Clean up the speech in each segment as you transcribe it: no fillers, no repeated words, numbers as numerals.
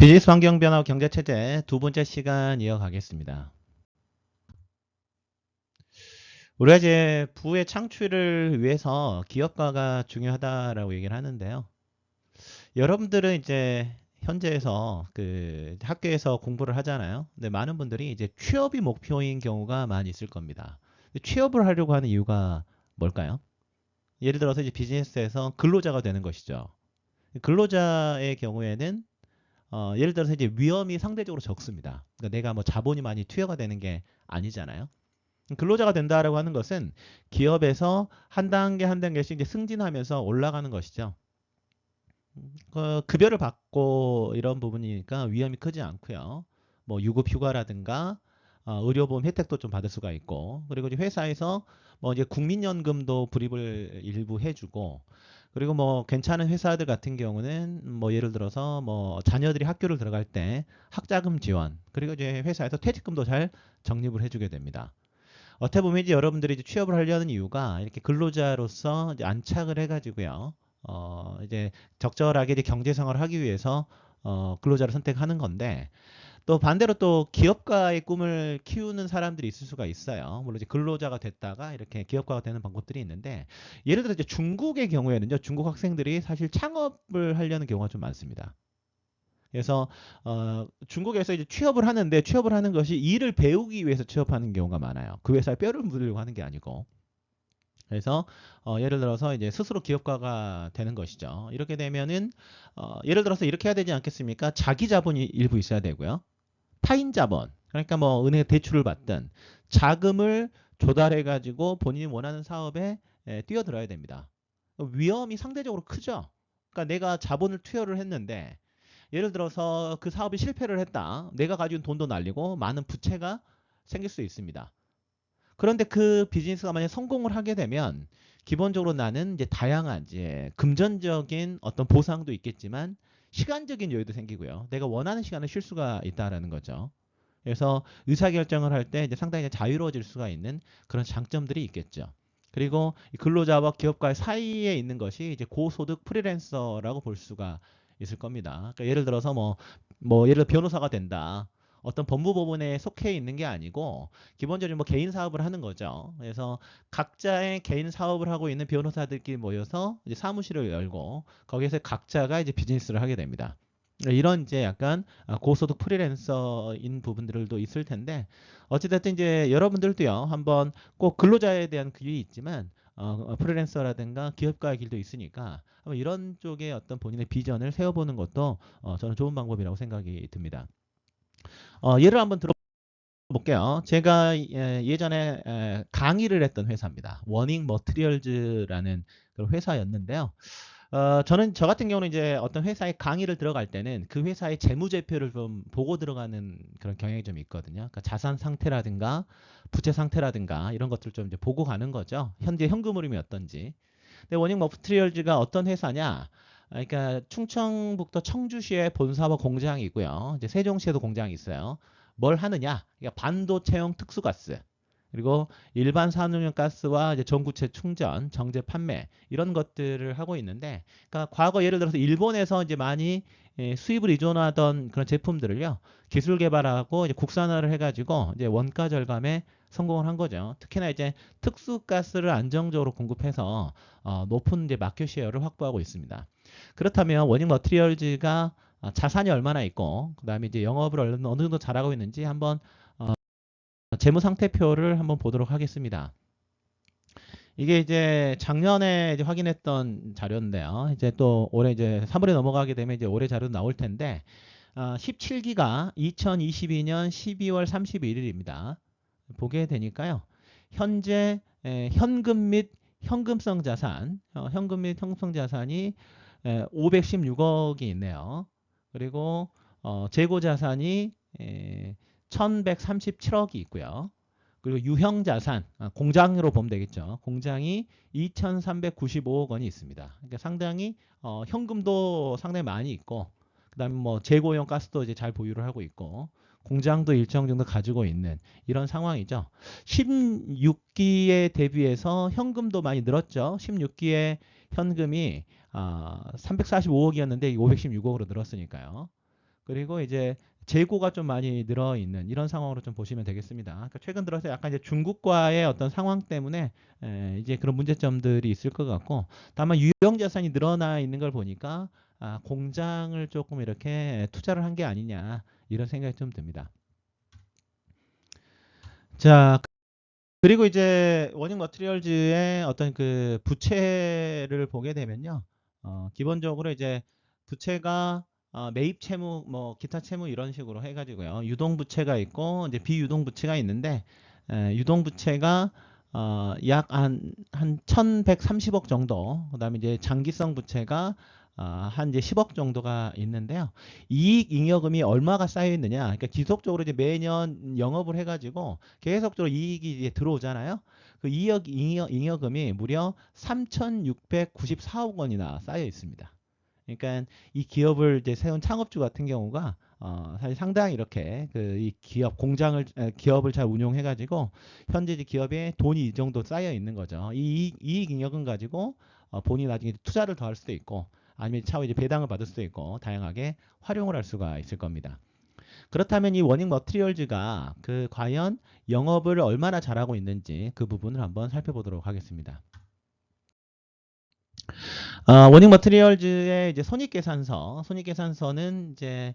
비즈니스 환경 변화 경제 체제 두 번째 시간 이어가겠습니다. 우리가 이제 부의 창출을 위해서 기업가가 중요하다라고 얘기를 하는데요. 여러분들은 이제 현재에서 그 학교에서 공부를 하잖아요. 근데 많은 분들이 이제 취업이 목표인 경우가 많이 있을 겁니다. 근데 취업을 하려고 하는 이유가 뭘까요? 예를 들어서 이제 비즈니스에서 근로자가 되는 것이죠. 근로자의 경우에는 예를 들어서 이제 위험이 상대적으로 적습니다. 그러니까 내가 뭐 자본이 많이 투여가 되는 게 아니잖아요. 근로자가 된다라고 하는 것은 기업에서 한 단계 한 단계씩 이제 승진하면서 올라가는 것이죠. 급여를 받고 이런 부분이니까 위험이 크지 않고요. 뭐 유급 휴가라든가 의료보험 혜택도 좀 받을 수가 있고, 그리고 이제 회사에서 뭐 이제 국민연금도 불입을 일부 해주고, 그리고 뭐 괜찮은 회사들 같은 경우는 뭐 예를 들어서 뭐 자녀들이 학교를 들어갈 때 학자금 지원, 그리고 이제 회사에서 퇴직금도 잘 적립을 해주게 됩니다. 어떻게 보면 이제 여러분들이 이제 취업을 하려는 이유가 이렇게 근로자로서 이제 안착을 해가지고요. 이제 적절하게 이제 경제 생활을 하기 위해서 근로자를 선택하는 건데, 또 반대로 또 기업가의 꿈을 키우는 사람들이 있을 수가 있어요. 물론 이제 근로자가 됐다가 이렇게 기업가가 되는 방법들이 있는데, 예를 들어 이제 중국의 경우에는요, 중국 학생들이 사실 창업을 하려는 경우가 좀 많습니다. 그래서 중국에서 이제 취업을 하는데, 취업을 하는 것이 일을 배우기 위해서 취업하는 경우가 많아요. 그 회사에 뼈를 묻으려고 하는 게 아니고. 그래서 예를 들어서 이제 스스로 기업가가 되는 것이죠. 이렇게 되면은 예를 들어서 이렇게 해야 되지 않겠습니까? 자기 자본이 일부 있어야 되고요. 타인 자본, 그러니까 뭐 은행 대출을 받든 자금을 조달해 가지고 본인이 원하는 사업에 뛰어들어야 됩니다. 위험이 상대적으로 크죠. 그러니까 내가 자본을 투여를 했는데, 예를 들어서 그 사업이 실패를 했다. 내가 가진 돈도 날리고 많은 부채가 생길 수 있습니다. 그런데 그 비즈니스가 만약 성공을 하게 되면 기본적으로 나는 이제 다양한 이제 금전적인 어떤 보상도 있겠지만 시간적인 여유도 생기고요. 내가 원하는 시간에 쉴 수가 있다라는 거죠. 그래서 의사결정을 할 때 이제 상당히 자유로워질 수가 있는 그런 장점들이 있겠죠. 그리고 근로자와 기업가의 사이에 있는 것이 이제 고소득 프리랜서라고 볼 수가 있을 겁니다. 그러니까 예를 들어서 예를 들어 변호사가 된다. 어떤 법무법원에 속해 있는 게 아니고 기본적으로 뭐 개인 사업을 하는 거죠. 그래서 각자의 개인 사업을 하고 있는 변호사들끼리 모여서 이제 사무실을 열고 거기에서 각자가 이제 비즈니스를 하게 됩니다. 이런 이제 약간 고소득 프리랜서인 부분들도 있을 텐데, 어찌됐든 이제 여러분들도요 한번 꼭 근로자에 대한 길이 있지만 프리랜서라든가 기업가의 길도 있으니까 한번 이런 쪽에 어떤 본인의 비전을 세워보는 것도 저는 좋은 방법이라고 생각이 듭니다. 예를 한번 들어볼게요. 제가 예전에 강의를 했던 회사입니다. 워닝 머티리얼즈라는 그런 회사였는데요. 저는 저 같은 경우는 이제 어떤 회사에 강의를 들어갈 때는 그 회사의 재무제표를 좀 보고 들어가는 그런 경향이 좀 있거든요. 그러니까 자산 상태라든가 부채 상태라든가 이런 것들 좀 이제 보고 가는 거죠. 현재 현금 흐름이 어떤지. 근데 워닝 머티리얼즈가 어떤 회사냐? 그러니까 충청북도 청주시에 본사와 공장이 있고요. 이제 세종시에도 공장이 있어요. 뭘 하느냐? 그러니까 반도체용 특수가스. 그리고 일반 산업용 가스와 이제 전구체 충전, 정제 판매 이런 것들을 하고 있는데, 그러니까 과거 예를 들어서 일본에서 이제 많이 수입을 의존하던 그런 제품들을요 기술 개발하고 이제 국산화를 해가지고 이제 원가 절감에 성공을 한 거죠. 특히나 이제 특수가스를 안정적으로 공급해서 높은 이제 마켓 쉐어를 확보하고 있습니다. 그렇다면 워닝 머티리얼즈가 자산이 얼마나 있고 그다음에 이제 영업을 어느 정도 잘하고 있는지 한번 재무 상태표를 한번 보도록 하겠습니다. 이게 이제 작년에 이제 확인했던 자료인데요. 이제 또 올해 이제 3월에 넘어가게 되면 이제 올해 자료 나올 텐데 17기가 2022년 12월 31일입니다. 보게 되니까요. 현재 현금 및 현금성 자산, 현금 및 현금성 자산이 516억이 있네요. 그리고 재고 자산이 1137억이 있고요. 그리고 유형 자산, 공장으로 보면 되겠죠. 공장이 2,395억 원이 있습니다. 그러니까 상당히 현금도 상당히 많이 있고, 그다음에 뭐 재고용 가스도 이제 잘 보유를 하고 있고, 공장도 일정 정도 가지고 있는 이런 상황이죠. 16기에 대비해서 현금도 많이 늘었죠. 16기에 현금이 345억이었는데 516억으로 늘었으니까요. 그리고 이제 재고가 좀 많이 늘어 있는 이런 상황으로 좀 보시면 되겠습니다. 그러니까 최근 들어서 약간 이제 중국과의 어떤 상황 때문에 이제 그런 문제점들이 있을 것 같고, 다만 유형 자산이 늘어나 있는 걸 보니까 공장을 조금 이렇게 투자를 한 게 아니냐 이런 생각이 좀 듭니다. 자, 그리고 이제 워닝 머티리얼즈의 어떤 그 부채를 보게 되면요. 기본적으로 이제 부채가 매입 채무, 뭐 기타 채무 이런 식으로 해가지고요. 유동 부채가 있고 이제 비유동 부채가 있는데, 유동 부채가 약 한 1,130억 정도, 그다음에 이제 장기성 부채가 한 이제 10억 정도가 있는데요. 이익 잉여금이 얼마가 쌓여 있느냐? 그러니까 지속적으로 이제 매년 영업을 해가지고 계속적으로 이익이 이제 들어오잖아요. 그 잉여금이 무려 3,694억 원이나 쌓여 있습니다. 그러니까 이 기업을 이제 세운 창업주 같은 경우가 사실 상당히 이렇게 그 이 기업을 잘 운용해가지고 현재 이제 기업에 돈이 이 정도 쌓여 있는 거죠. 이 이익 잉여금 가지고 본인이 나중에 투자를 더 할 수도 있고, 아니면 차후 이제 배당을 받을 수도 있고, 다양하게 활용을 할 수가 있을 겁니다. 그렇다면 이 워닝 머티리얼즈가 그 과연 영업을 얼마나 잘하고 있는지 그 부분을 한번 살펴보도록 하겠습니다. 워닝 머티리얼즈의 이제 손익계산서는 이제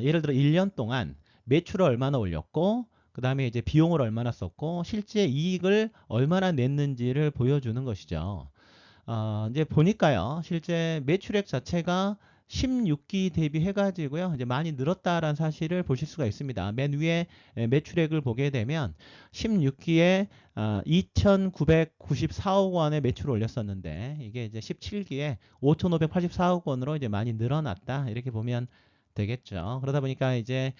예를 들어 1년 동안 매출을 얼마나 올렸고, 그 다음에 이제 비용을 얼마나 썼고, 실제 이익을 얼마나 냈는지를 보여주는 것이죠. 이제 보니까요, 실제 매출액 자체가 16기 대비해가지고요, 이제 많이 늘었다라는 사실을 보실 수가 있습니다. 맨 위에 매출액을 보게 되면 16기에 2,994억 원의 매출을 올렸었는데, 이게 이제 17기에 5,584억 원으로 이제 많이 늘어났다, 이렇게 보면 되겠죠. 그러다 보니까 이제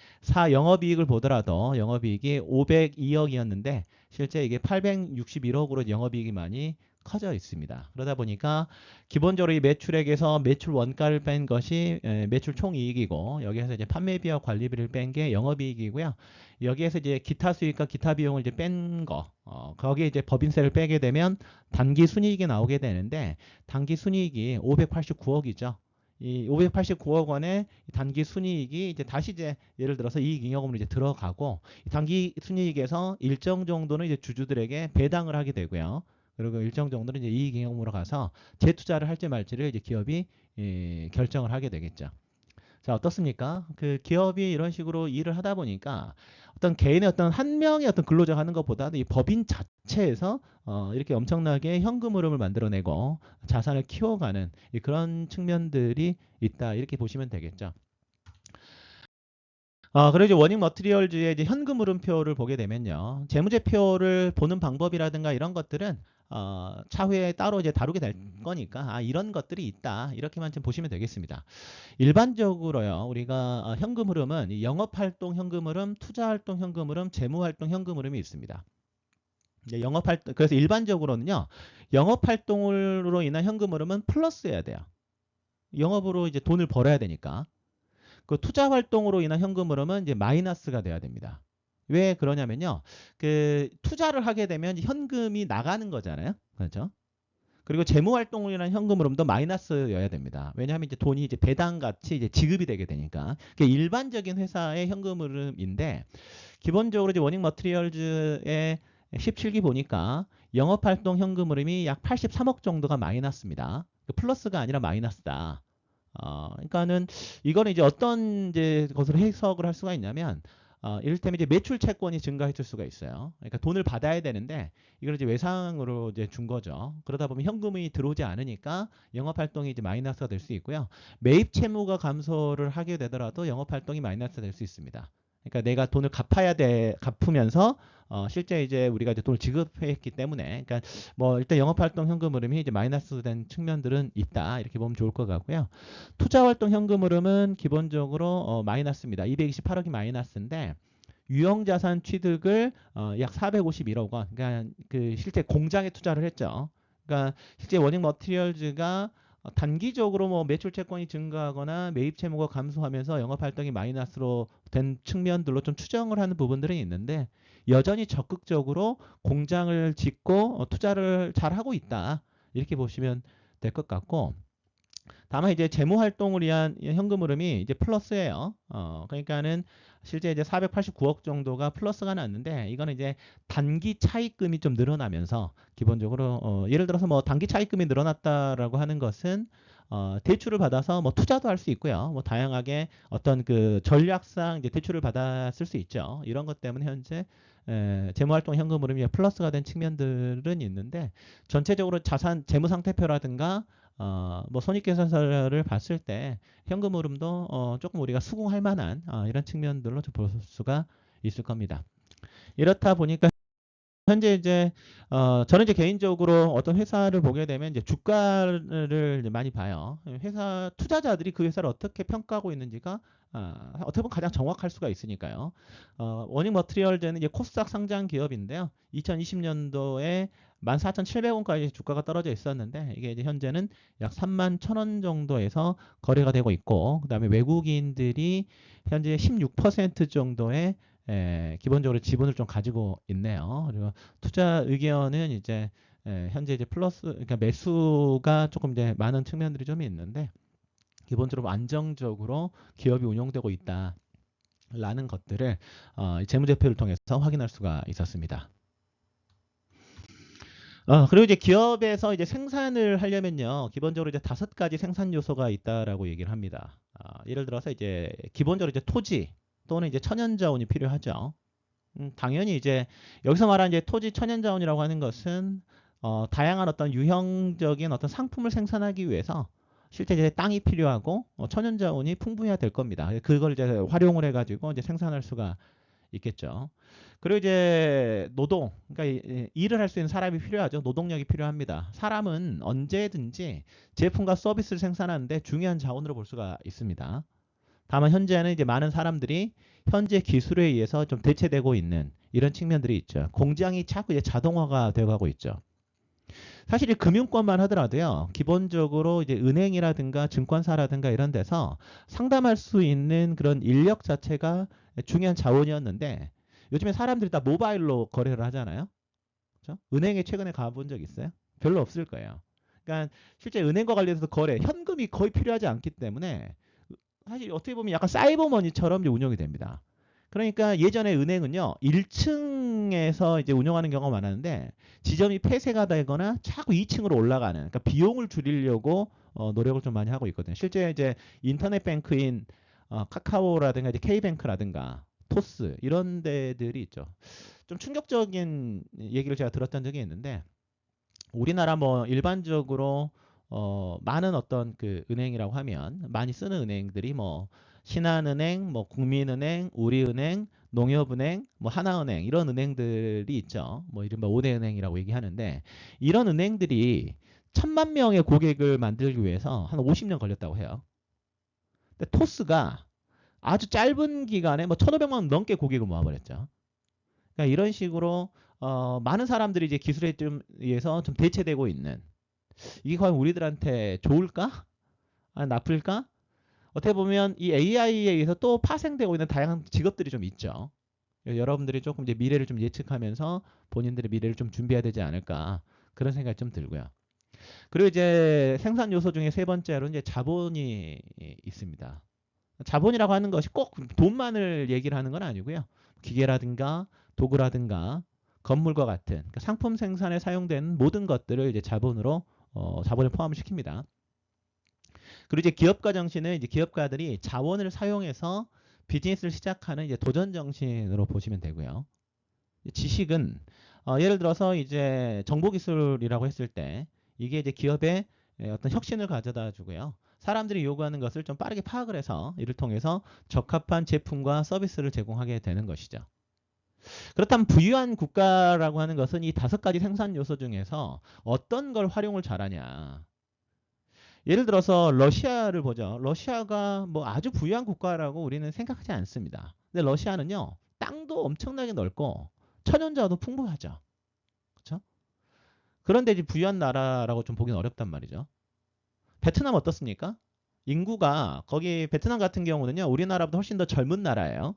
영업이익을 보더라도 영업이익이 502억이었는데 실제 이게 861억으로 영업이익이 많이 커져 있습니다. 그러다 보니까 기본적으로 이 매출액에서 매출 원가를 뺀 것이 매출 총이익이고, 여기에서 이제 판매비와 관리비를 뺀 게 영업이익이고요. 여기에서 이제 기타 수익과 기타 비용을 이제 뺀 거, 거기에 이제 법인세를 빼게 되면 단기 순이익이 나오게 되는데, 단기 순이익이 589억이죠. 이 589억 원의 단기 순이익이 이제 다시 이제 예를 들어서 이익잉여금으로 이제 들어가고, 단기 순이익에서 일정 정도는 이제 주주들에게 배당을 하게 되고요. 그리고 일정 정도는 이제 이익잉여금으로 가서 재투자를 할지 말지를 이제 기업이 결정을 하게 되겠죠. 자, 어떻습니까? 그 기업이 이런 식으로 일을 하다 보니까 어떤 개인의 어떤 한 명의 어떤 근로자 하는 것보다도 이 법인 자체에서 이렇게 엄청나게 현금 흐름을 만들어내고 자산을 키워가는 그런 측면들이 있다, 이렇게 보시면 되겠죠. 그리고 이제 워닝 머티리얼즈의 이제 현금 흐름표를 보게 되면요, 재무제표를 보는 방법이라든가 이런 것들은 차후에 따로 이제 다루게 될 거니까 이런 것들이 있다, 이렇게만 좀 보시면 되겠습니다. 일반적으로요, 우리가 현금 흐름은 이 영업활동 현금 흐름, 투자활동 현금 흐름, 재무활동 현금 흐름이 있습니다. 이제 그래서 일반적으로는요, 영업활동으로 인한 현금 흐름은 플러스여야 돼요. 영업으로 이제 돈을 벌어야 되니까. 그 투자 활동으로 인한 현금 흐름은 이제 마이너스가 돼야 됩니다. 왜 그러냐면요, 그 투자를 하게 되면 현금이 나가는 거잖아요. 그렇죠? 그리고 재무 활동으로 인한 현금 흐름도 마이너스여야 됩니다. 왜냐하면 이제 돈이 이제 배당 같이 이제 지급이 되게 되니까. 그게 일반적인 회사의 현금 흐름인데, 기본적으로 이제 워닝 머티리얼즈의 17기 보니까 영업 활동 현금 흐름이 약 83억 정도가 마이너스입니다. 플러스가 아니라 마이너스다. 그러니까는 이거는 이제 어떤 이제 것으로 해석을 할 수가 있냐면, 이를테면 이제 매출 채권이 증가했을 수가 있어요. 그러니까 돈을 받아야 되는데 이걸 이제 외상으로 이제 준 거죠. 그러다 보면 현금이 들어오지 않으니까 영업 활동이 이제 마이너스가 될 수 있고요. 매입 채무가 감소를 하게 되더라도 영업 활동이 마이너스가 될 수 있습니다. 그러니까 내가 돈을 갚으면서 실제 이제 우리가 이제 돈을 지급했기 때문에, 그러니까 뭐 일단 영업활동 현금 흐름이 이제 마이너스 된 측면들은 있다, 이렇게 보면 좋을 것 같고요. 투자활동 현금 흐름은 기본적으로 마이너스입니다. 228억이 마이너스인데, 유형자산 취득을 약 451억 원, 그러니까 그 실제 공장에 투자를 했죠. 그러니까 실제 워닝 머티리얼즈가 단기적으로 뭐 매출 채권이 증가하거나 매입 채무가 감소하면서 영업 활동이 마이너스로 된 측면들로 좀 추정을 하는 부분들이 있는데, 여전히 적극적으로 공장을 짓고 투자를 잘 하고 있다, 이렇게 보시면 될 것 같고, 다만 이제 재무 활동을 위한 현금 흐름이 이제 플러스예요. 그러니까는 실제 이제 489억 정도가 플러스가 났는데 이거는 이제 단기 차입금이 좀 늘어나면서 기본적으로 예를 들어서 뭐 단기 차입금이 늘어났다라고 하는 것은 대출을 받아서 뭐 투자도 할 수 있고요. 뭐 다양하게 어떤 그 전략상 이제 대출을 받아 쓸 수 있죠. 이런 것 때문에 현재 재무활동 현금 흐름이 플러스가 된 측면들은 있는데 전체적으로 자산 재무 상태표라든가 뭐 손익계산서를 봤을 때 현금 흐름도 조금 우리가 수긍할 만한 이런 측면들로 좀 볼 수가 있을 겁니다. 이렇다 보니까 현재 이제 저는 이제 개인적으로 어떤 회사를 보게 되면 이제 주가를 이제 많이 봐요. 회사 투자자들이 그 회사를 어떻게 평가하고 있는지가 어떻게 보면 가장 정확할 수가 있으니까요. 워닝 머티리얼즈는 이제 코스닥 상장 기업인데요. 2020년도에 14,700원까지 주가가 떨어져 있었는데 이게 이제 현재는 약 31,000원 정도에서 거래가 되고 있고 그다음에 외국인들이 현재 16% 정도의 기본적으로 지분을 좀 가지고 있네요. 그리고 투자 의견은 이제 현재 이제 플러스 그러니까 매수가 조금 이제 많은 측면들이 좀 있는데 기본적으로 안정적으로 기업이 운영되고 있다라는 것들을 재무제표를 통해서 확인할 수가 있었습니다. 그리고 이제 기업에서 이제 생산을 하려면요, 기본적으로 이제 5가지 생산 요소가 있다라고 얘기를 합니다. 예를 들어서 이제 기본적으로 이제 토지 또는 이제 천연자원이 필요하죠. 당연히 이제 여기서 말하는 이제 토지 천연자원이라고 하는 것은 다양한 어떤 유형적인 어떤 상품을 생산하기 위해서 실제 이제 땅이 필요하고 천연자원이 풍부해야 될 겁니다. 그걸 이제 활용을 해가지고 이제 생산할 수가 있겠죠. 그리고 이제 노동, 그러니까 일을 할 수 있는 사람이 필요하죠. 노동력이 필요합니다. 사람은 언제든지 제품과 서비스를 생산하는데 중요한 자원으로 볼 수가 있습니다. 다만 현재는 이제 많은 사람들이 현재 기술에 의해서 좀 대체되고 있는 이런 측면들이 있죠. 공장이 자꾸 이제 자동화가 되어가고 있죠. 사실 이 금융권만 하더라도요, 기본적으로 이제 은행이라든가 증권사라든가 이런 데서 상담할 수 있는 그런 인력 자체가 중요한 자원이었는데 요즘에 사람들이 다 모바일로 거래를 하잖아요. 그렇죠? 은행에 최근에 가본 적 있어요? 별로 없을 거예요. 그러니까 실제 은행과 관련해서 거래, 현금이 거의 필요하지 않기 때문에 사실 어떻게 보면 약간 사이버머니처럼 이제 운영이 됩니다. 그러니까 예전에 은행은요, 1층에서 이제 운영하는 경우가 많았는데 지점이 폐쇄가 되거나 자꾸 2층으로 올라가는, 그러니까 비용을 줄이려고 노력을 좀 많이 하고 있거든요. 실제 이제 인터넷 뱅크인 카카오라든가 이제 K뱅크라든가 토스 이런 데들이 있죠. 좀 충격적인 얘기를 제가 들었던 적이 있는데 우리나라 뭐 일반적으로 많은 어떤 그 은행이라고 하면 많이 쓰는 은행들이 뭐 신한은행, 뭐 국민은행, 우리은행, 농협은행, 뭐 하나은행 이런 은행들이 있죠. 뭐 이른바 5대 은행이라고 얘기하는데 이런 은행들이 1,000만 명의 고객을 만들기 위해서 한 50년 걸렸다고 해요. 근데 토스가 아주 짧은 기간에 뭐 1,500만 명 넘게 고객을 모아버렸죠. 그러니까 이런 식으로 많은 사람들이 이제 기술에 좀 의해서 좀 대체되고 있는 이게 과연 우리들한테 좋을까? 나쁠까? 어떻게 보면 이 AI에 의해서 또 파생되고 있는 다양한 직업들이 좀 있죠. 여러분들이 조금 이제 미래를 좀 예측하면서 본인들의 미래를 좀 준비해야 되지 않을까 그런 생각이 좀 들고요. 그리고 이제 생산 요소 중에 세 번째로 이제 자본이 있습니다. 자본이라고 하는 것이 꼭 돈만을 얘기를 하는 건 아니고요. 기계라든가 도구라든가 건물과 같은 그러니까 상품 생산에 사용되는 모든 것들을 이제 자본으로 자본에 포함을 시킵니다. 그리고 이제 기업가 정신은 이제 기업가들이 자원을 사용해서 비즈니스를 시작하는 이제 도전 정신으로 보시면 되고요. 지식은 예를 들어서 이제 정보기술이라고 했을 때 이게 이제 기업의 어떤 혁신을 가져다 주고요. 사람들이 요구하는 것을 좀 빠르게 파악을 해서 이를 통해서 적합한 제품과 서비스를 제공하게 되는 것이죠. 그렇다면 부유한 국가라고 하는 것은 이 5가지 생산 요소 중에서 어떤 걸 활용을 잘하냐. 예를 들어서 러시아를 보죠. 러시아가 뭐 아주 부유한 국가라고 우리는 생각하지 않습니다. 근데 러시아는요, 땅도 엄청나게 넓고 천연자도 풍부하죠. 그렇죠? 그런데 이제 부유한 나라라고 좀 보기는 어렵단 말이죠. 베트남 어떻습니까? 인구가 거기 베트남 같은 경우는요, 우리나라보다 훨씬 더 젊은 나라예요.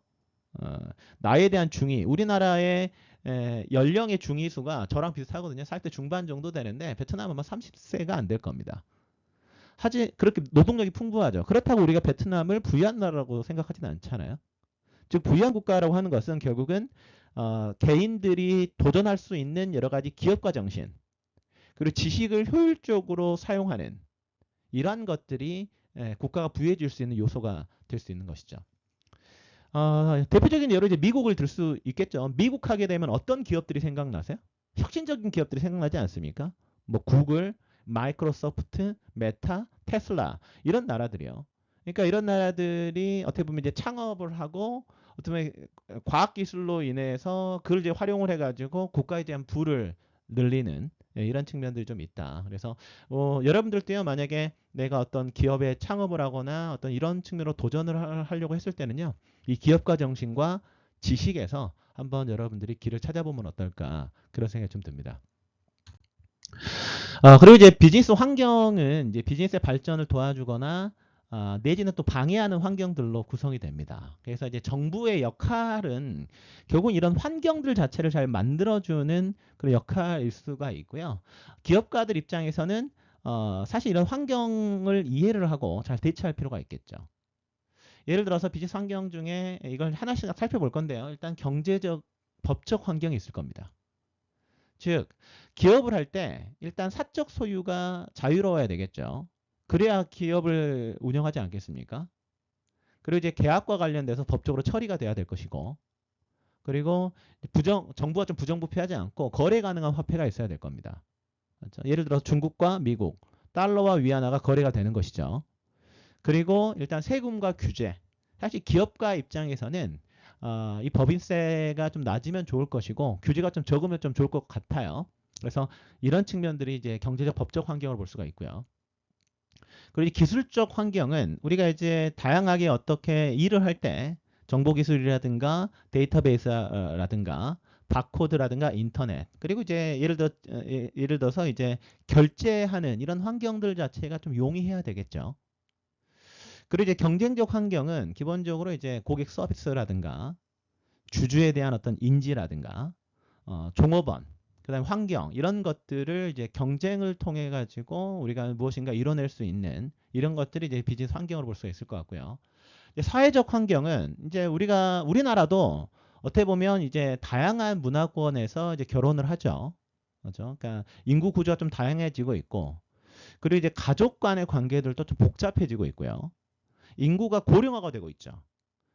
나이에 대한 중위, 우리나라의 연령의 중위수가 저랑 비슷하거든요. 40대 중반 정도 되는데 베트남은 아마 30세가 안 될 겁니다. 하지 그렇게 노동력이 풍부하죠. 그렇다고 우리가 베트남을 부유한 나라라고 생각하지는 않잖아요. 즉 부유한 국가라고 하는 것은 결국은 개인들이 도전할 수 있는 여러 가지 기업가 정신 그리고 지식을 효율적으로 사용하는 이러한 것들이 국가가 부유해질 수 있는 요소가 될 수 있는 것이죠. 대표적인 예로 이제 미국을 들 수 있겠죠. 미국 하게 되면 어떤 기업들이 생각나세요? 혁신적인 기업들이 생각나지 않습니까? 뭐 구글, 마이크로소프트, 메타, 테슬라 이런 나라들이요. 그러니까 이런 나라들이 어떻게 보면 이제 창업을 하고 어떻게 보면 과학 기술로 인해서 그걸 이제 활용을 해가지고 국가에 대한 부를 늘리는 이런 측면들이 좀 있다. 그래서 여러분들도요 만약에 내가 어떤 기업에 창업을 하거나 어떤 이런 측면으로 도전을 하려고 했을 때는요 이 기업가 정신과 지식에서 한번 여러분들이 길을 찾아보면 어떨까 그런 생각이 좀 듭니다. 그리고 이제 비즈니스 환경은 이제 비즈니스의 발전을 도와주거나 내지는 또 방해하는 환경들로 구성이 됩니다. 그래서 이제 정부의 역할은 결국 이런 환경들 자체를 잘 만들어주는 그런 역할일 수가 있고요. 기업가들 입장에서는 사실 이런 환경을 이해를 하고 잘 대처할 필요가 있겠죠. 예를 들어서 비즈니스 환경 중에 이걸 하나씩 살펴볼 건데요. 일단 경제적, 법적 환경이 있을 겁니다. 즉 기업을 할 때 일단 사적 소유가 자유로워야 되겠죠. 그래야 기업을 운영하지 않겠습니까? 그리고 이제 계약과 관련돼서 법적으로 처리가 돼야 될 것이고, 그리고 정부가 좀 부정부패하지 않고 거래 가능한 화폐가 있어야 될 겁니다. 그렇죠? 예를 들어서 중국과 미국, 달러와 위안화가 거래가 되는 것이죠. 그리고 일단 세금과 규제. 사실 기업가 입장에서는 이 법인세가 좀 낮으면 좋을 것이고 규제가 좀 적으면 좀 좋을 것 같아요. 그래서 이런 측면들이 이제 경제적 법적 환경을 볼 수가 있고요. 그리고 기술적 환경은 우리가 이제 다양하게 어떻게 일을 할 때 정보기술이라든가 데이터베이스라든가 바코드라든가 인터넷 그리고 이제 예를 들어서 이제 결제하는 이런 환경들 자체가 좀 용이해야 되겠죠. 그리고 이제 경쟁적 환경은 기본적으로 이제 고객 서비스라든가 주주에 대한 어떤 인지라든가 종업원 그다음에 환경 이런 것들을 이제 경쟁을 통해 가지고 우리가 무엇인가 이뤄낼 수 있는 이런 것들이 이제 비즈니스 환경으로 볼 수 있을 것 같고요. 사회적 환경은 이제 우리나라도 어떻게 보면 이제 다양한 문화권에서 이제 결혼을 하죠. 그렇죠? 그러니까 인구 구조가 좀 다양해지고 있고 그리고 이제 가족 간의 관계들도 좀 복잡해지고 있고요. 인구가 고령화가 되고 있죠.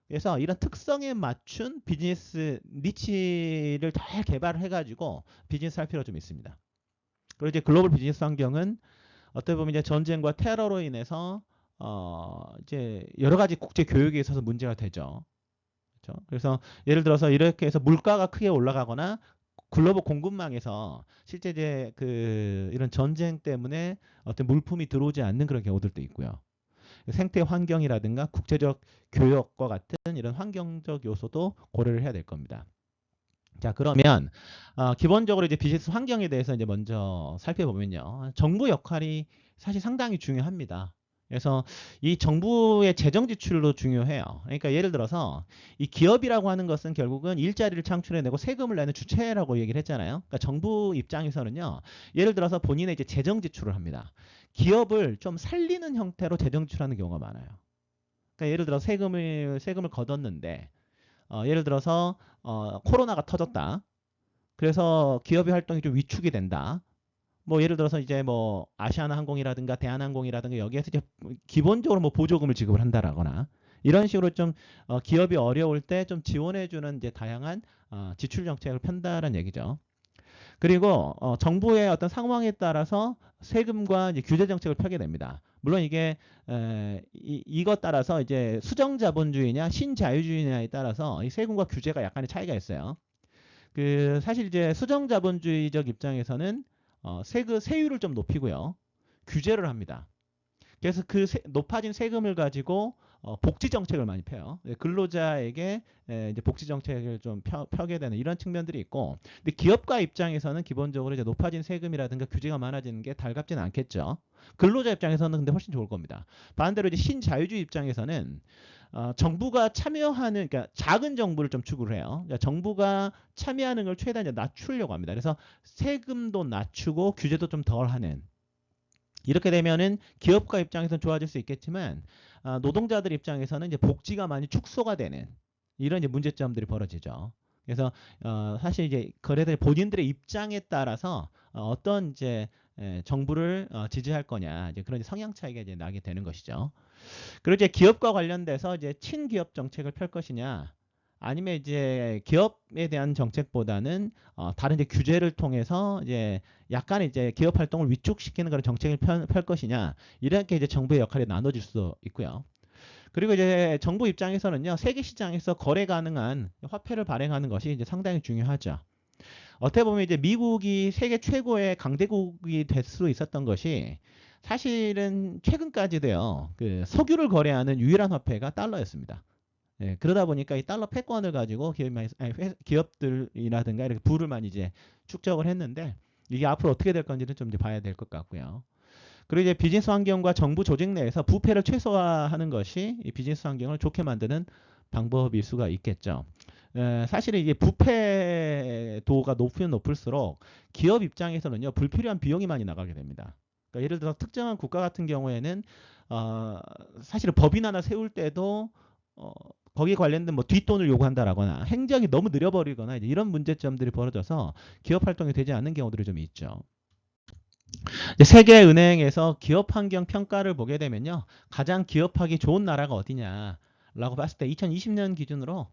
그래서 이런 특성에 맞춘 비즈니스 니치를 잘 개발을 해가지고 비즈니스 할 필요가 좀 있습니다. 그리고 이제 글로벌 비즈니스 환경은 어떻게 보면 이제 전쟁과 테러로 인해서 이제 여러 가지 국제 교육에 있어서 문제가 되죠. 그렇죠? 그래서 예를 들어서 이렇게 해서 물가가 크게 올라가거나 글로벌 공급망에서 실제 이제 이런 전쟁 때문에 어떤 물품이 들어오지 않는 그런 경우들도 있고요. 생태 환경이라든가 국제적 교역과 같은 이런 환경적 요소도 고려를 해야 될 겁니다. 자, 그러면 기본적으로 이제 비즈니스 환경에 대해서 이제 먼저 살펴보면요. 정부 역할이 사실 상당히 중요합니다. 그래서 이 정부의 재정 지출도 중요해요. 그러니까 예를 들어서 이 기업이라고 하는 것은 결국은 일자리를 창출해내고 세금을 내는 주체라고 얘기를 했잖아요. 그러니까 정부 입장에서는요. 예를 들어서 본인의 이제 재정 지출을 합니다. 기업을 좀 살리는 형태로 재정 지출하는 경우가 많아요. 그러니까 예를 들어 세금을 걷었는데 예를 들어서 코로나가 터졌다. 그래서 기업의 활동이 좀 위축이 된다. 뭐 예를 들어서 이제 뭐 아시아나항공이라든가 대한항공이라든가 여기에서 이제 기본적으로 뭐 보조금을 지급을 한다라거나 이런 식으로 좀 기업이 어려울 때 좀 지원해주는 이제 다양한 지출 정책을 편다는 얘기죠. 그리고 정부의 어떤 상황에 따라서 세금과 이제 규제 정책을 펴게 됩니다. 물론 이게 이것 따라서 이제 수정자본주의냐 신자유주의냐에 따라서 이 세금과 규제가 약간의 차이가 있어요. 사실 이제 수정자본주의적 입장에서는 세율을 좀 높이고요. 규제를 합니다. 그래서 높아진 세금을 가지고 복지 정책을 많이 펴요. 근로자에게 이제 복지 정책을 좀 펴게 되는 이런 측면들이 있고, 근데 기업가 입장에서는 기본적으로 이제 높아진 세금이라든가 규제가 많아지는 게 달갑지는 않겠죠. 근로자 입장에서는 근데 훨씬 좋을 겁니다. 반대로 이제 신자유주의 입장에서는 정부가 참여하는, 그러니까 작은 정부를 좀 추구를 해요. 그러니까 정부가 참여하는 걸 최대한 낮추려고 합니다. 그래서 세금도 낮추고 규제도 좀 덜하는. 이렇게 되면은 기업가 입장에서는 좋아질 수 있겠지만 노동자들 입장에서는 이제 복지가 많이 축소가 되는 이런 이제 문제점들이 벌어지죠. 그래서 사실 이제 거래들 본인들의 입장에 따라서 어떤 이제 정부를 지지할 거냐 이제 그런 성향 차이가 이제 나게 되는 것이죠. 그리고 이제 기업과 관련돼서 이제 친기업 정책을 펼 것이냐 아니면 이제 기업에 대한 정책보다는 다른 이제 규제를 통해서 이제 약간 이제 기업 활동을 위축시키는 그런 정책을 펼 것이냐 이렇게 이제 정부의 역할이 나눠질 수 있고요. 그리고 이제 정부 입장에서는요 세계 시장에서 거래 가능한 화폐를 발행하는 것이 이제 상당히 중요하죠. 어떻게 보면 이제 미국이 세계 최고의 강대국이 될 수 있었던 것이 사실은 최근까지도요 그 석유를 거래하는 유일한 화폐가 달러였습니다. 예, 그러다 보니까 이 달러 패권을 가지고 기업들이라든가 이렇게 부를 많이 이제 축적을 했는데 이게 앞으로 어떻게 될 건지는 좀 이제 봐야 될 것 같고요. 그리고 이제 비즈니스 환경과 정부 조직 내에서 부패를 최소화하는 것이 이 비즈니스 환경을 좋게 만드는 방법일 수가 있겠죠. 사실은 이게 부패도가 높으면 높을수록 기업 입장에서는요 불필요한 비용이 많이 나가게 됩니다. 그러니까 예를 들어 특정한 국가 같은 경우에는 어, 사실은 법인 하나 세울 때도 어, 거기에 관련된 뭐 뒷돈을 요구한다라거나 행정이 너무 느려버리거나 이제 이런 문제점들이 벌어져서 기업 활동이 되지 않는 경우들이 좀 있죠. 세계은행에서 기업 환경 평가를 보게 되면요. 가장 기업하기 좋은 나라가 어디냐라고 봤을 때 2020년 기준으로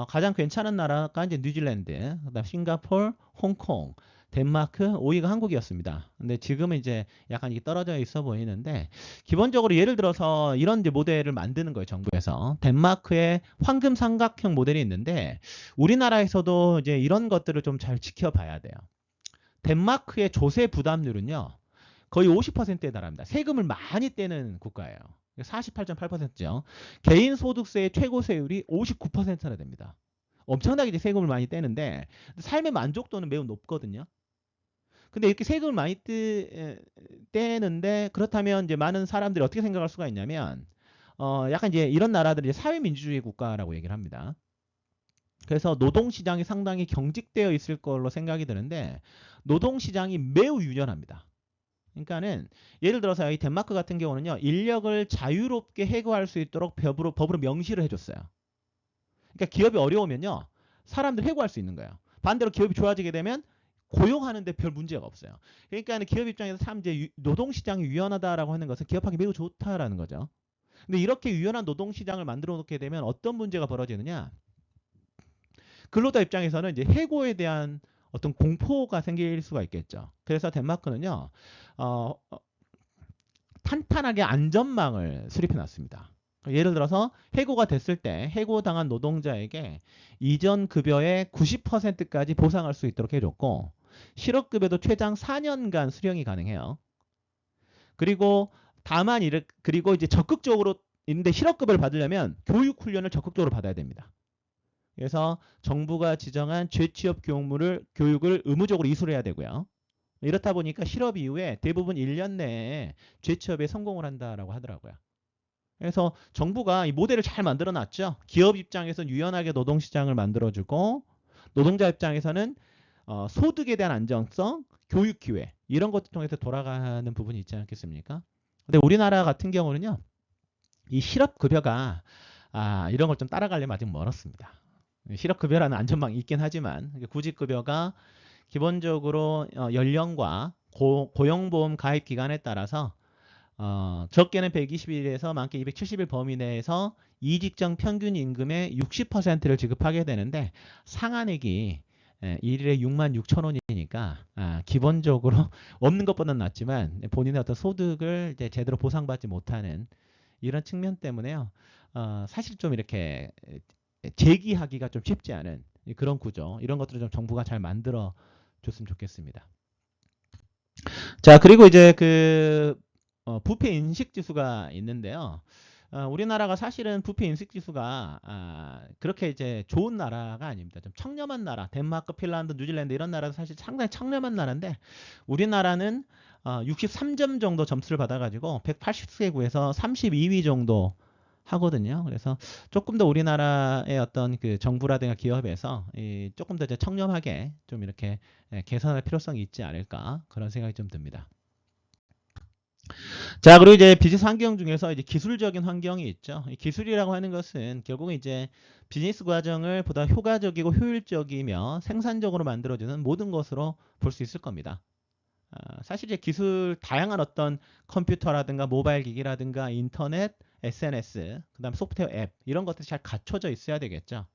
가장 괜찮은 나라가 이제 뉴질랜드, 그다음 싱가포르, 홍콩, 덴마크, 5위가 한국이었습니다. 근데 지금은 이제 약간 이게 떨어져 있어 보이는데 기본적으로 예를 들어서 이런 이제 모델을 만드는 거예요, 정부에서. 덴마크의 황금 삼각형 모델이 있는데 우리나라에서도 이제 이런 것들을 좀 잘 지켜봐야 돼요. 덴마크의 조세 부담률은요. 거의 50%에 달합니다. 세금을 많이 떼는 국가예요. 48.8%죠. 개인 소득세의 최고 세율이 59%나 됩니다. 엄청나게 이제 세금을 많이 떼는데 삶의 만족도는 매우 높거든요. 근데 이렇게 세금을 많이 떼는데 그렇다면 이제 많은 사람들이 어떻게 생각할 수가 있냐면 약간 이제 이런 나라들이 사회민주주의 국가라고 얘기를 합니다. 그래서 노동시장이 상당히 경직되어 있을 걸로 생각이 드는데 노동시장이 매우 유연합니다. 그러니까는 예를 들어서 이 덴마크 같은 경우는요 인력을 자유롭게 해고할 수 있도록 법으로 명시를 해줬어요. 그러니까 기업이 어려우면요 사람들 해고할 수 있는 거예요. 반대로 기업이 좋아지게 되면 고용하는데 별 문제가 없어요. 그러니까 기업 입장에서 참 이제 노동시장이 유연하다라고 하는 것은 기업하기 매우 좋다라는 거죠. 근데 이렇게 유연한 노동시장을 만들어 놓게 되면 어떤 문제가 벌어지느냐? 근로자 입장에서는 이제 해고에 대한 어떤 공포가 생길 수가 있겠죠. 그래서 덴마크는요, 어, 탄탄하게 안전망을 수립해 놨습니다. 예를 들어서 해고가 됐을 때 해고당한 노동자에게 이전 급여의 90%까지 보상할 수 있도록 해줬고 실업급여도 최장 4년간 수령이 가능해요. 그리고 다만 그리고 이제 적극적으로 있는데 실업급여를 받으려면 교육 훈련을 적극적으로 받아야 됩니다. 그래서 정부가 지정한 재취업 교육을 의무적으로 이수를 해야 되고요. 이렇다 보니까 실업 이후에 대부분 1년 내에 재취업에 성공을 한다라고 하더라고요. 그래서 정부가 이 모델을 잘 만들어 놨죠. 기업 입장에서는 유연하게 노동시장을 만들어주고 노동자 입장에서는 소득에 대한 안정성, 교육 기회 이런 것들 통해서 돌아가는 부분이 있지 않겠습니까? 근데 우리나라 같은 경우는요. 이 실업급여가 이런 걸 좀 따라가려면 아직 멀었습니다. 실업급여라는 안전망이 있긴 하지만 구직급여가 기본적으로 연령과 고용보험 가입 기간에 따라서 적게는 120일에서 많게 270일 범위 내에서 이직정 평균 임금의 60%를 지급하게 되는데 상한액이 일일에 6만 6천 원이니까 기본적으로 없는 것보다는 낫지만 본인의 어떤 소득을 이제 제대로 보상받지 못하는 이런 측면 때문에요. 사실 좀 이렇게 제기하기가 좀 쉽지 않은 그런 구조 이런 것들을 좀 정부가 잘 만들어 줬으면 좋겠습니다. 자 그리고 이제 그 부패 인식 지수가 있는데요. 우리나라가 사실은 부패 인식 지수가 그렇게 이제 좋은 나라가 아닙니다. 좀 청렴한 나라, 덴마크, 핀란드, 뉴질랜드 이런 나라도 사실 상당히 청렴한 나라인데 우리나라는 63점 정도 점수를 받아가지고 180개국에서 32위 정도 하거든요. 그래서 조금 더 우리나라의 어떤 그 정부라든가 기업에서 조금 더 이제 청렴하게 좀 이렇게 개선할 필요성이 있지 않을까 그런 생각이 좀 듭니다. 자, 그리고 이제 비즈니스 환경 중에서 이제 기술적인 환경이 있죠. 이 기술이라고 하는 것은 결국은 이제 비즈니스 과정을 보다 효과적이고 효율적이며 생산적으로 만들어주는 모든 것으로 볼 수 있을 겁니다. 사실 이제 기술 다양한 어떤 컴퓨터라든가 모바일 기기라든가 인터넷, SNS, 그다음 소프트웨어 앱 이런 것들이 잘 갖춰져 있어야 되겠죠.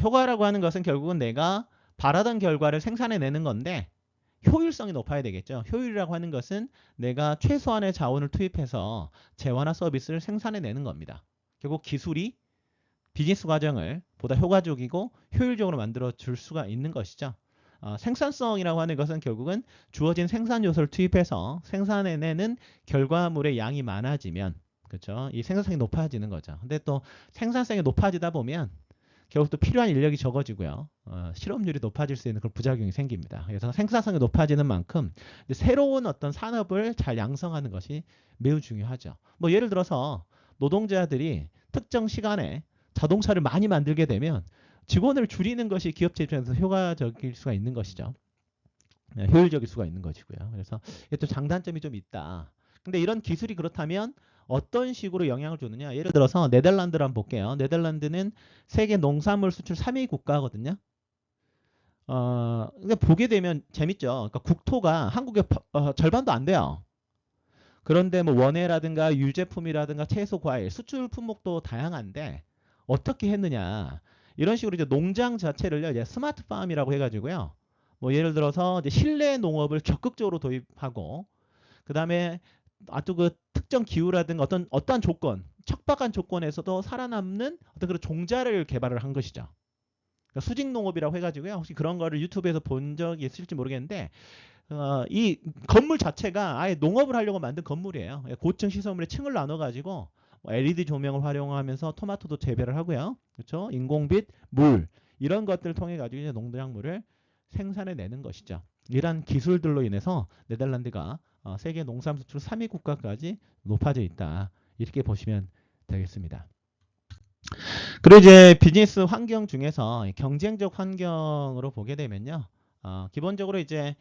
효과라고 하는 것은 결국은 내가 바라던 결과를 생산해내는 건데 효율성이 높아야 되겠죠. 효율이라고 하는 것은 내가 최소한의 자원을 투입해서 재화나 서비스를 생산해내는 겁니다. 결국 기술이 비즈니스 과정을 보다 효과적이고 효율적으로 만들어 줄 수가 있는 것이죠. 생산성이라고 하는 것은 결국은 주어진 생산 요소를 투입해서 생산해내는 결과물의 양이 많아지면 그렇죠. 이 생산성이 높아지는 거죠. 근데 또 생산성이 높아지다 보면 결국 또 필요한 인력이 적어지고요. 실업률이 높아질 수 있는 그런 부작용이 생깁니다. 그래서 생산성이 높아지는 만큼 새로운 어떤 산업을 잘 양성하는 것이 매우 중요하죠. 뭐 예를 들어서 노동자들이 특정 시간에 자동차를 많이 만들게 되면 직원을 줄이는 것이 기업체 입장에서 효과적일 수가 있는 것이죠. 효율적일 수가 있는 것이고요. 그래서 이게 또 장단점이 좀 있다. 근데 이런 기술이 그렇다면 어떤 식으로 영향을 주느냐? 예를 들어서 네덜란드를 한번 볼게요. 네덜란드는 세계 농산물 수출 3위 국가거든요. 근데 보게 되면 재밌죠. 그러니까 국토가 한국의 절반도 안 돼요. 그런데 뭐 원예라든가 유제품이라든가 채소, 과일, 수출 품목도 다양한데 어떻게 했느냐? 이런 식으로 이제 농장 자체를요, 이제 스마트팜이라고 해가지고요. 뭐 예를 들어서 이제 실내 농업을 적극적으로 도입하고 그다음에 아주 그 특정 기후라든가 어떠한 조건, 척박한 조건에서도 살아남는 어떤 그런 종자를 개발을 한 것이죠. 그러니까 수직 농업이라고 해가지고요. 혹시 그런 거를 유튜브에서 본 적이 있을지 모르겠는데 이 건물 자체가 아예 농업을 하려고 만든 건물이에요. 고층 시설물에 층을 나눠가지고 뭐 LED 조명을 활용하면서 토마토도 재배를 하고요. 그렇죠? 인공빛, 물 이런 것들을 통해 가지고 이제 농작물을 생산해내는 것이죠. 이러한 기술들로 인해서 네덜란드가 세계 농산 수출 3위 국가까지 높아져 있다. 이렇게 보시면 되겠습니다. 그리고 이제 비즈니스 환경 중에서 경쟁적 환경으로 보게 되면요. 기본적으로 이제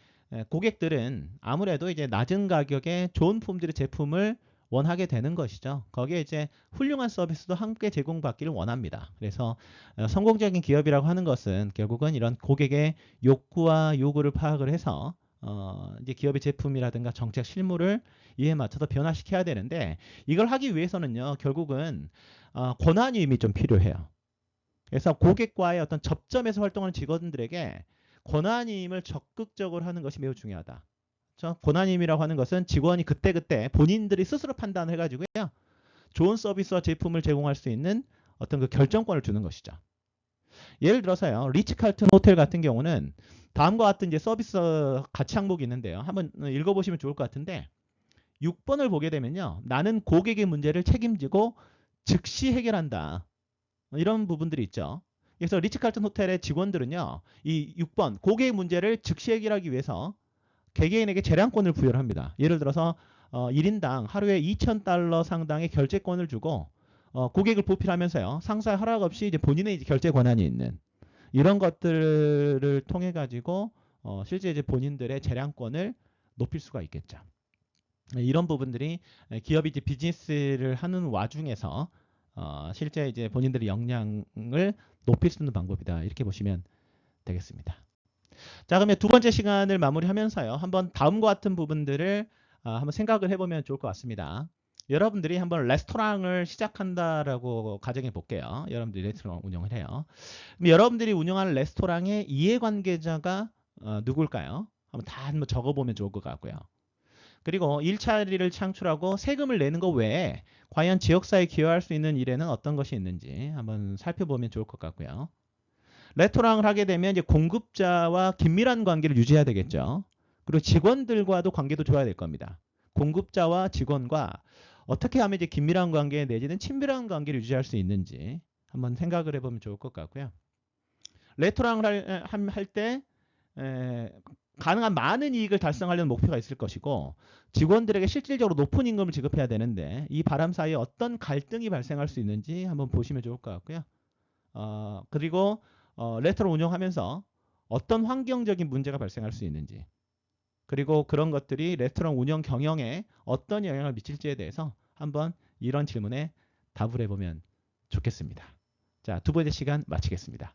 고객들은 아무래도 이제 낮은 가격에 좋은 품질의 제품을 원하게 되는 것이죠. 거기에 이제 훌륭한 서비스도 함께 제공받기를 원합니다. 그래서 성공적인 기업이라고 하는 것은 결국은 이런 고객의 욕구와 요구를 파악을 해서 이제 기업의 제품이라든가 정책 실무를 이에 맞춰서 변화시켜야 되는데 이걸 하기 위해서는요, 결국은 권한임이 좀 필요해요. 그래서 고객과의 어떤 접점에서 활동하는 직원들에게 권한임을 적극적으로 하는 것이 매우 중요하다. 그렇죠? 권한임이라고 하는 것은 직원이 그때그때 본인들이 스스로 판단해가지고요. 좋은 서비스와 제품을 제공할 수 있는 어떤 그 결정권을 주는 것이죠. 예를 들어서요. 리츠칼튼 호텔 같은 경우는 다음과 같은 이제 서비스 가치 항목이 있는데요. 한번 읽어보시면 좋을 것 같은데 6번을 보게 되면요. 나는 고객의 문제를 책임지고 즉시 해결한다. 이런 부분들이 있죠. 그래서 리츠칼튼 호텔의 직원들은요. 이 6번 고객의 문제를 즉시 해결하기 위해서 개개인에게 재량권을 부여를 합니다. 예를 들어서 1인당 하루에 $2,000 상당의 결제권을 주고 고객을 보필하면서요. 상사의 허락 없이 이제 본인의 이제 결제 권한이 있는 이런 것들을 통해 가지고 실제 이제 본인들의 재량권을 높일 수가 있겠죠. 이런 부분들이 기업이 이제 비즈니스를 하는 와중에서 실제 이제 본인들의 역량을 높일 수 있는 방법이다. 이렇게 보시면 되겠습니다. 자, 그러면 두 번째 시간을 마무리하면서요. 한번 다음과 같은 부분들을 한번 생각을 해보면 좋을 것 같습니다. 여러분들이 한번 레스토랑을 시작한다라고 가정해 볼게요. 여러분들이 레스토랑 운영을 해요. 그럼 여러분들이 운영하는 레스토랑의 이해관계자가 누굴까요? 한번 적어보면 좋을 것 같고요. 그리고 일자리를 창출하고 세금을 내는 것 외에 과연 지역사회에 기여할 수 있는 일에는 어떤 것이 있는지 한번 살펴보면 좋을 것 같고요. 레스토랑을 하게 되면 이제 공급자와 긴밀한 관계를 유지해야 되겠죠. 그리고 직원들과도 관계도 좋아야 될 겁니다. 공급자와 직원과 어떻게 하면 이제 긴밀한 관계 내지는 친밀한 관계를 유지할 수 있는지 한번 생각을 해보면 좋을 것 같고요. 레스토랑을 할때 가능한 많은 이익을 달성하려는 목표가 있을 것이고 직원들에게 실질적으로 높은 임금을 지급해야 되는데 이 바람 사이에 어떤 갈등이 발생할 수 있는지 한번 보시면 좋을 것 같고요. 그리고 레스토랑 운영하면서 어떤 환경적인 문제가 발생할 수 있는지 그리고 그런 것들이 레스토랑 운영 경영에 어떤 영향을 미칠지에 대해서 한번 이런 질문에 답을 해보면 좋겠습니다. 자, 두 번째 시간 마치겠습니다.